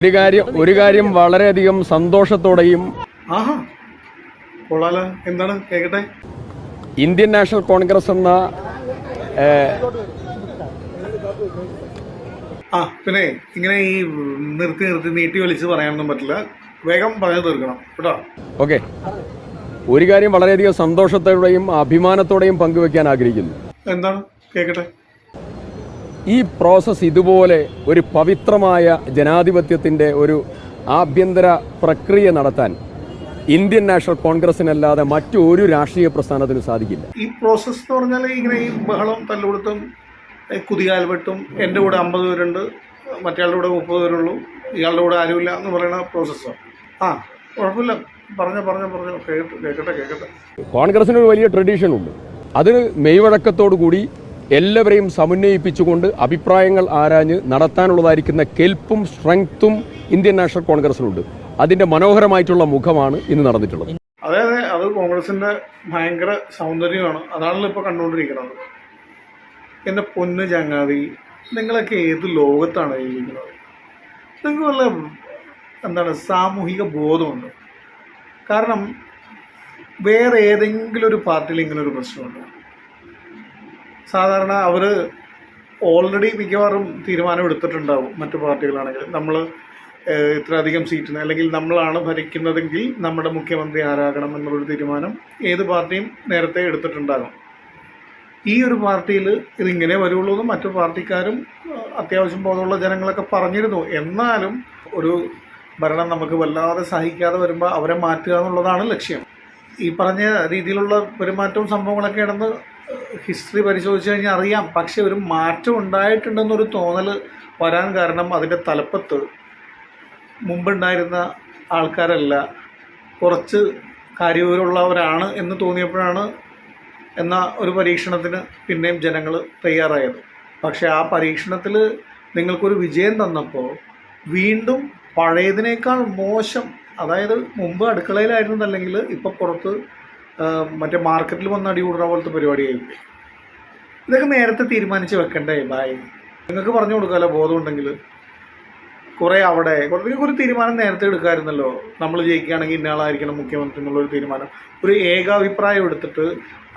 ഒരു കാര്യം വളരെയധികം സന്തോഷത്തോടെയും എന്താണ് കേൾക്കട്ടെ. ഇന്ത്യൻ നാഷണൽ കോൺഗ്രസ് എന്ന പിന്നെ ഇങ്ങനെ ഈ നിർത്തി നീട്ടി വലിച്ച് പറയാനൊന്നും പറ്റില്ല. വേഗം പറഞ്ഞു തീർക്കണം കേട്ടോ. ഓക്കെ, ഒരു കാര്യം വളരെയധികം സന്തോഷത്തോടെയും അഭിമാനത്തോടെയും പങ്കുവെക്കാൻ ആഗ്രഹിക്കുന്നു. എന്താണ് കേൾക്കട്ടെ. ഈ പ്രോസസ് ഇതുപോലെ ഒരു പവിത്രമായ ജനാധിപത്യത്തിൻ്റെ ഒരു ആഭ്യന്തര പ്രക്രിയ നടത്താൻ ഇന്ത്യൻ നാഷണൽ കോൺഗ്രസിനല്ലാതെ മറ്റൊരു രാഷ്ട്രീയ പ്രസ്ഥാനത്തിനും സാധിക്കില്ല. ഈ പ്രോസസ് എന്ന് പറഞ്ഞാൽ ഇങ്ങനെ ഈ ബഹളം തല്ലുകൊടുത്തും കുതികാൽവെട്ടും എൻ്റെ കൂടെ 50 പേരുണ്ട്, മറ്റയാളുടെ കൂടെ 30 പേരുള്ളൂ, ഇയാളുടെ കൂടെ ആരുമില്ല എന്ന് പറയുന്ന പ്രോസസ്സാണ്. കുഴപ്പമില്ല, പറഞ്ഞു കേൾക്കട്ടെ. കോൺഗ്രസിനൊരു വലിയ ട്രഡീഷൻ ഉണ്ട്. അത് മെയ്വഴക്കത്തോടു കൂടി എല്ലാവരെയും സമന്വയിപ്പിച്ചുകൊണ്ട് അഭിപ്രായങ്ങൾ ആരാഞ്ഞ് നടത്താനുള്ളതായിരിക്കുന്ന കെൽപ്പും സ്ട്രെങ്ത്തും ഇന്ത്യൻ നാഷണൽ കോൺഗ്രസിനുണ്ട്. അതിൻ്റെ മനോഹരമായിട്ടുള്ള മുഖമാണ് ഇന്ന് നടന്നിട്ടുള്ളത്. അതെ, അത് കോൺഗ്രസിൻ്റെ ഭയങ്കര സൗന്ദര്യമാണ്. അതാണല്ലോ ഇപ്പോൾ കണ്ടുകൊണ്ടിരിക്കുന്നത്. എൻ്റെ പൊന്ന് ചങ്ങാതി, നിങ്ങളൊക്കെ ഏത് ലോകത്താണ് ജീവിക്കുന്നത്? നിങ്ങൾക്ക് വല്ല സാമൂഹിക ബോധമുണ്ട്? കാരണം വേറെ ഏതെങ്കിലും ഒരു പാർട്ടിയിൽ ഇങ്ങനൊരു പ്രശ്നമുണ്ട്. സാധാരണ അവർ ഓൾറെഡി മിക്കവാറും തീരുമാനം എടുത്തിട്ടുണ്ടാവും. മറ്റു പാർട്ടികളാണെങ്കിൽ നമ്മൾ ഇത്രയധികം സീറ്റിന്, അല്ലെങ്കിൽ നമ്മളാണ് ഭരിക്കുന്നതെങ്കിൽ നമ്മുടെ മുഖ്യമന്ത്രി ആരാകണം എന്നുള്ളൊരു തീരുമാനം ഏത് പാർട്ടിയും നേരത്തെ എടുത്തിട്ടുണ്ടാകും. ഈ ഒരു പാർട്ടിയിൽ ഇതിങ്ങനെ വരുള്ളൂ എന്ന് മറ്റു പാർട്ടിക്കാരും അത്യാവശ്യം ബോധമുള്ള ജനങ്ങളൊക്കെ പറഞ്ഞിരുന്നു. എന്നാലും ഒരു ഭരണം നമുക്ക് വല്ലാതെ സഹിക്കാതെ വരുമ്പോൾ അവരെ മാറ്റുക എന്നുള്ളതാണ് ലക്ഷ്യം. ഈ പറഞ്ഞ രീതിയിലുള്ള പെരുമാറ്റവും സംഭവങ്ങളൊക്കെ ആണെന്ന് ഹിസ്റ്ററി പരിശോധിച്ച് കഴിഞ്ഞാൽ അറിയാം. പക്ഷെ ഒരു മാറ്റം ഉണ്ടായിട്ടുണ്ടെന്നൊരു തോന്നൽ വരാൻ കാരണം അതിൻ്റെ തലപ്പത്ത് മുമ്പുണ്ടായിരുന്ന ആൾക്കാരല്ല, കുറച്ച് കാര്യവിവരമുള്ളവരാണ് എന്ന് തോന്നിയപ്പോഴാണ് എന്ന ഒരു പരീക്ഷണത്തിന് പിന്നെയും ജനങ്ങൾ തയ്യാറായത്. പക്ഷേ ആ പരീക്ഷണത്തിൽ നിങ്ങൾക്കൊരു വിജയം തന്നപ്പോൾ വീണ്ടും പഴയതിനേക്കാൾ മോശം, അതായത് മുമ്പ് അടുക്കളയിലായിരുന്നതല്ലെങ്കിൽ ഇപ്പോൾ പുറത്ത് മറ്റേ മാർക്കറ്റിൽ വന്ന് അടികൂടുന്ന പോലത്തെ പരിപാടിയായിപ്പോയി. ഇതൊക്കെ നേരത്തെ തീരുമാനിച്ച് വെക്കണ്ടേ ബായ്? നിങ്ങൾക്ക് പറഞ്ഞു കൊടുക്കാമല്ലോ ബോധമുണ്ടെങ്കിൽ. കുറേ തീരുമാനം നേരത്തെ എടുക്കാമായിരുന്നല്ലോ. നമ്മൾ ജയിക്കുകയാണെങ്കിൽ ഇന്നയാളായിരിക്കണം മുഖ്യമന്ത്രി എന്നുള്ളൊരു തീരുമാനം, ഒരു ഏകാഭിപ്രായം എടുത്തിട്ട്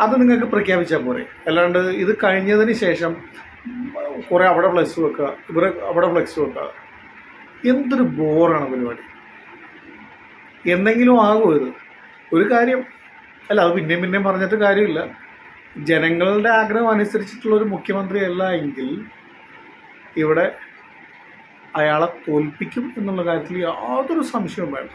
അത് നിങ്ങൾക്ക് പ്രഖ്യാപിച്ചാൽ പോരെ. അല്ലാണ്ട് ഇത് കഴിഞ്ഞതിന് ശേഷം കുറേ അവിടെ ഫ്ലെക്സ് വെക്കുക, ഇവരെ അവിടെ ഫ്ലെക്സ് വെക്കുക. എന്തൊരു ബോറാണ് പരിപാടി. എന്തെങ്കിലും ആകുമോ ഇത്? ഒരു കാര്യം അല്ല, അത് പിന്നെയും പറഞ്ഞിട്ട് കാര്യമില്ല. ജനങ്ങളുടെ ആഗ്രഹം അനുസരിച്ചിട്ടുള്ളൊരു മുഖ്യമന്ത്രി അല്ല എങ്കിൽ ഇവിടെ അയാളെ തോൽപ്പിക്കും എന്നുള്ള കാര്യത്തിൽ യാതൊരു സംശയവും വേണ്ട.